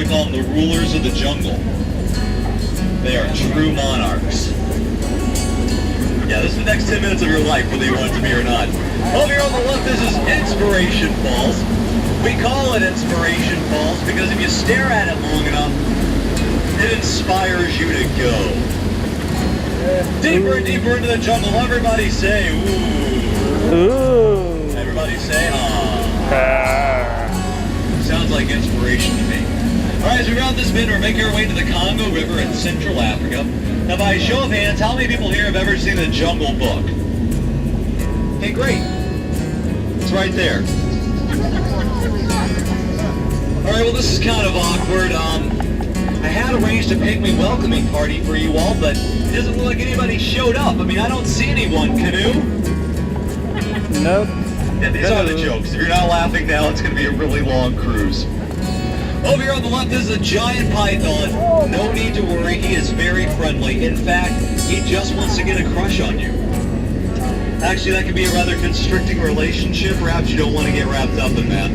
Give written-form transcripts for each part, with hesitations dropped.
we call them the rulers of the jungle. They are true monarchs. Yeah, this is the next 10 minutes of your life, whether you want it to be or not. Over here on the left, this is Inspiration Falls. We call it Inspiration Falls because if you stare at it long enough, it inspires you to go. Deeper and deeper into the jungle. Everybody say, ooh. Ooh. Everybody say, ah. Sounds like inspiration to me. Alright, as we round this bend, we're making our way to the Congo River in Central Africa. Now, by a show of hands, how many people here have ever seen the Jungle Book? Okay, great. It's right there. Alright, well, this is kind of awkward. I had arranged a pygmy welcoming party for you all, but it doesn't look like anybody showed up. I mean, I don't see anyone. Canoe? Nope. Yeah, these are the jokes. If you're not laughing now, it's going to be a really long cruise. Over here on the left is a giant python. No need to worry, he is very friendly. In fact, he just wants to get a crush on you. Actually, that could be a rather constricting relationship. Perhaps you don't want to get wrapped up in that.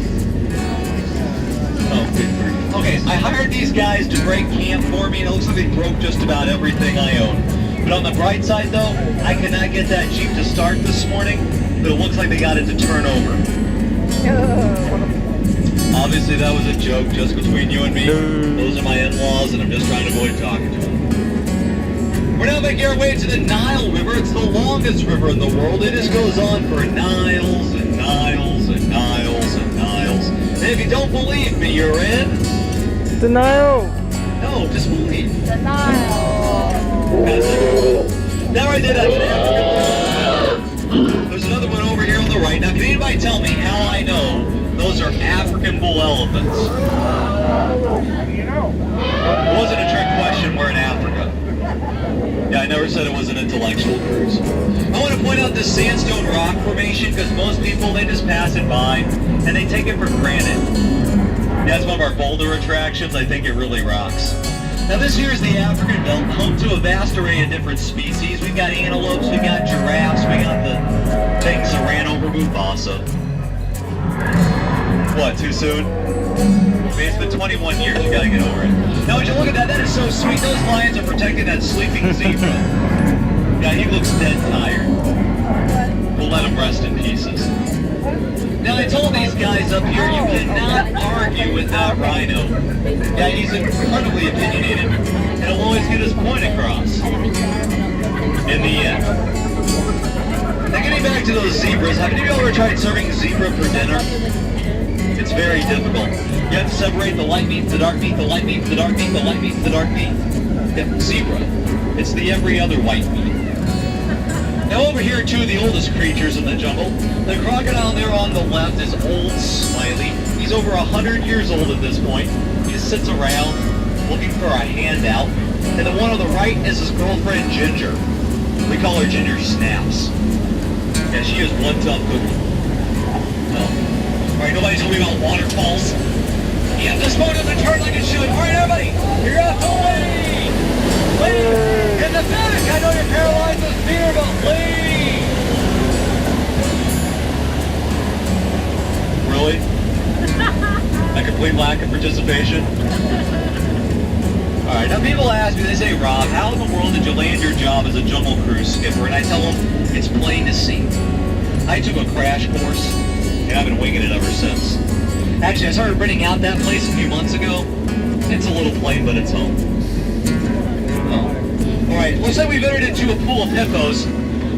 Oh, good grief. Okay, I hired these guys to break camp for me, and it looks like they broke just about everything I own. But on the bright side, though, I could not get that Jeep to start this morning, but it looks like they got it to turn over. Obviously, that was a joke just between you and me. Those are my in-laws, and I'm just trying to avoid talking to them. We're now making our way to the Nile River. It's the longest river in the world. It just goes on for Niles and Niles and Niles and Niles. And if you don't believe me, you're in... Denial. No, just believe. Denial. Now right there, that's an African. There's another one over here on the right. Now, can anybody tell me how I know those are African bull elephants? It wasn't a trick question. We're in Africa. Yeah, I never said it was an intellectual cruise. I want to point out this sandstone rock formation because most people, they just pass it by and they take it for granted. Yeah, it's one of our boulder attractions. I think it really rocks. Now this here is the African belt, home to a vast array of different species. We've got antelopes, we've got giraffes, we got the things that ran over Mufasa. What, too soon? I mean, it's been 21 years, you gotta get over it. Now would you look at that, that is so sweet. Those lions are protecting that sleeping zebra. Yeah, he looks dead tired. We'll let him rest in pieces. Now I told these guys up here, you cannot argue with that rhino. Yeah, he's incredibly opinionated, and he'll always get his point across. In the end. Now getting back to those zebras, have any of you ever tried serving zebra for dinner? It's very difficult. You have to separate the light meat from the dark meat, the light meat from the dark meat, the light meat from the dark meat. Yeah, zebra. It's the every other white meat. Now over here, two of the oldest creatures in the jungle. The crocodile there on the left is Old Smiley. He's over 100 years old at this point. He just sits around looking for a handout. And the one on the right is his girlfriend, Ginger. We call her Ginger Snaps. Yeah, she is one tough cookie. Alright, nobody told me about waterfalls. Yeah, this boat doesn't turn like it should. Alright, everybody, you're out to lead! Lead! In the back! I know you're paralyzed with fear, but lead! Really? A complete lack of participation? Alright, now people ask me, they say, Rob, how in the world did you land your job as a jungle cruise skipper? And I tell them, it's plain to see. I took a crash course, and I've been winging it ever since. Actually, I started renting out that place a few months ago. It's a little plain, but it's home. Oh. Alright, looks like we've entered into a pool of hippos.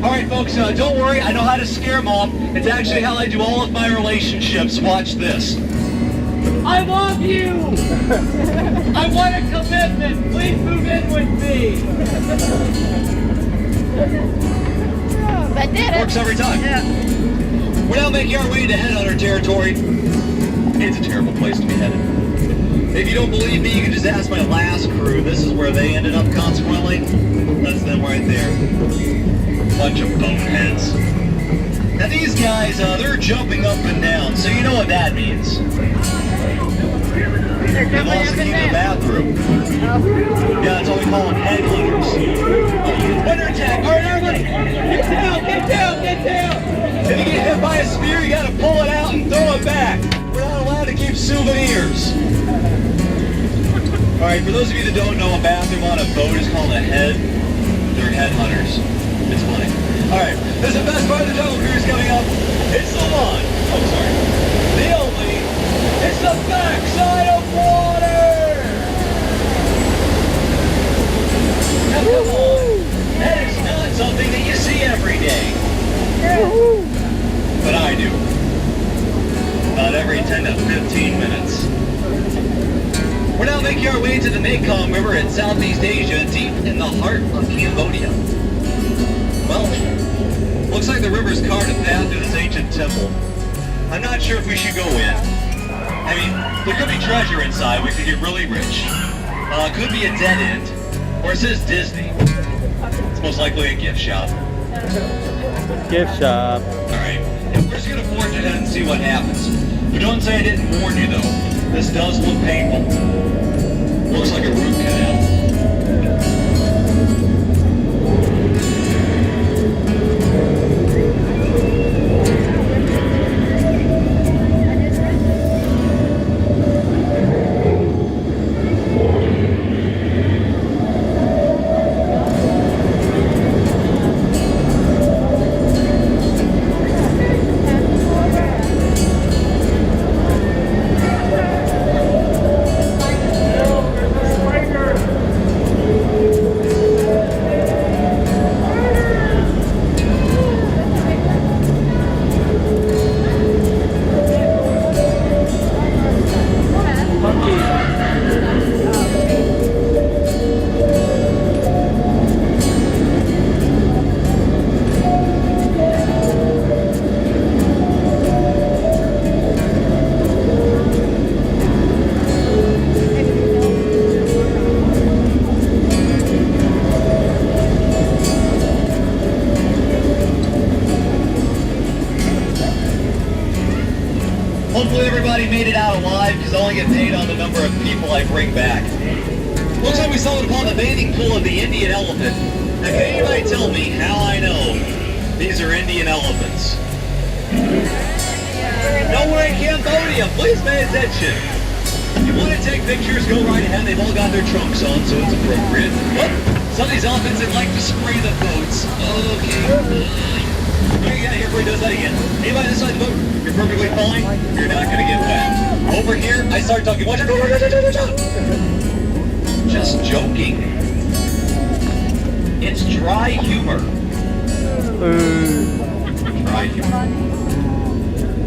Alright, folks, don't worry, I know how to scare them off. It's actually how I do all of my relationships. Watch this. I love you! I want a commitment! Please move in with me! That did it. Works every time. Yeah. We're now making our way to headhunter territory. It's a terrible place to be headed. If you don't believe me, you can just ask my last crew. This is where they ended up, consequently. That's them right there. Bunch of boneheads. Now these guys, they're jumping up and down, so you know what that means. They lost the key to the bathroom. Yeah, that's what we call them, headhunters. Winter attack! Alright, everybody! Get down! Get down! Get down! If you get hit by a spear, you gotta pull it out and throw it back. We're not allowed to keep souvenirs. Alright, for those of you that don't know, a bathroom on a boat is called a head. They're headhunters. It's funny. Alright, this is the best part of the Jungle Cruise coming up. It's the one. Oh, sorry. The only. It's the backside of water! Now come on. That is not something that you see every day. But I do. About every 10 to 15 minutes. We're now making our way to the Mekong River in Southeast Asia, deep in the heart of Cambodia. Well, looks like the river's carved a path to this ancient temple. I'm not sure if we should go in. I mean, there could be treasure inside. We could get really rich. Could be a dead end. Or it says Disney. It's most likely a gift shop. Gift shop. Alright, we're just gonna forge ahead and see what happens. But don't say I didn't warn you though. This does look painful. Looks like a root canal. Hopefully everybody made it out alive, because I only get paid on the number of people I bring back. Looks like we stumbled upon the bathing pool of the Indian elephant. Now can anybody tell me how I know these are Indian elephants? Nowhere in Cambodia, please pay attention. If you want to take pictures, go right ahead. They've all got their trunks on, so it's appropriate. Oh, some of these elephants that like to spray the boats. Okay. What do you got here before he does that again? Anybody this side of the boat? You're perfectly fine. You're not going to get wet. Over here, I start talking. Watch out. Just joking. It's dry humor. Dry humor.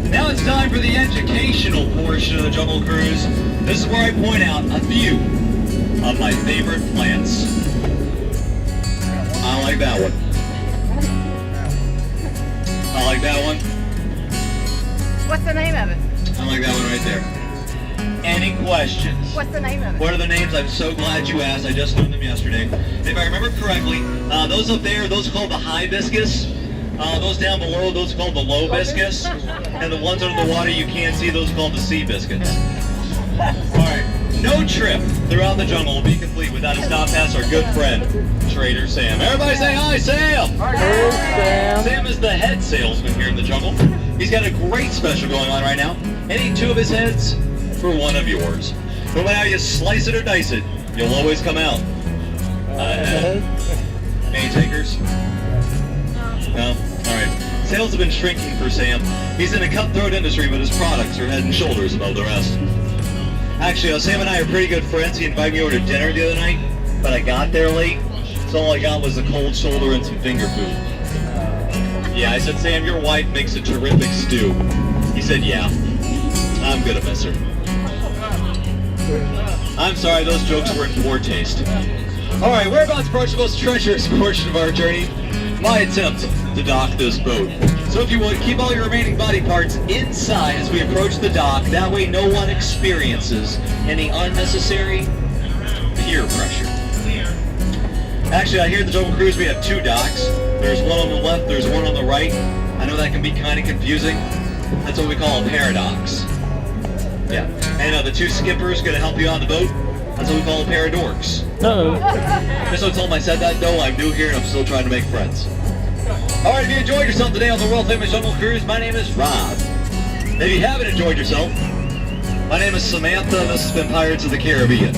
Now it's time for the educational portion of the Jungle Cruise. This is where I point out a few of my favorite plants. I like that one. I like that one. What's the name of it? I like that one right there. Any questions? What's the name of it? What are the names? I'm so glad you asked. I just learned them yesterday. If I remember correctly, those up there, those are called the hibiscus. Those down below, those are called the low biscuits. And the ones under the water you can't see, those are called the sea biscuits. Alright, no trip throughout the jungle will be complete without a stop past our good friend, Trader Sam. Everybody say hi, Sam! Hey, Sam. Sam is the head salesman here in the jungle. He's got a great special going on right now. Any two of his heads for one of yours. No matter how you slice it or dice it, you'll always come out ahead. Any takers? No? Alright. Sales have been shrinking for Sam. He's in a cutthroat industry, but his products are head and shoulders above the rest. Actually, Sam and I are pretty good friends. He invited me over to dinner the other night, but I got there late, so all I got was a cold shoulder and some finger food. Yeah, I said, Sam, your wife makes a terrific stew. He said, yeah, I'm gonna miss her. I'm sorry, those jokes were in poor taste. Alright, we're about to approach the most treacherous portion of our journey. My attempt to dock this boat. So if you would, keep all your remaining body parts inside as we approach the dock. That way no one experiences any unnecessary peer pressure. Actually, I hear at the Jungle Cruise we have two docks. There's one on the left, there's one on the right. I know that can be kind of confusing. That's what we call a paradox. Yeah, and the two skippers gonna help you on the boat. That's what we call a pair of dorks. Just so told I said that, no, I'm new here and I'm still trying to make friends. Alright, if you enjoyed yourself today on the world famous Jungle Cruise, my name is Rob. If you haven't enjoyed yourself, my name is Samantha and this has been Pirates of the Caribbean.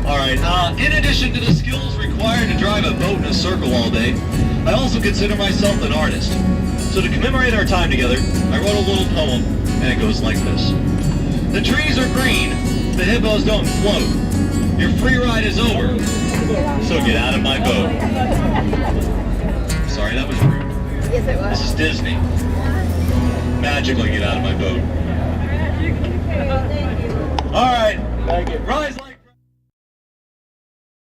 Alright, in addition to the skills required to drive a boat in a circle all day, I also consider myself an artist. So to commemorate our time together, I wrote a little poem, and it goes like this. The trees are green, the hippos don't float. Your free ride is over, so get out of my boat. Sorry, that was rude. Yes, it This was. is Disney. Magically get out of my boat. Alright, rise like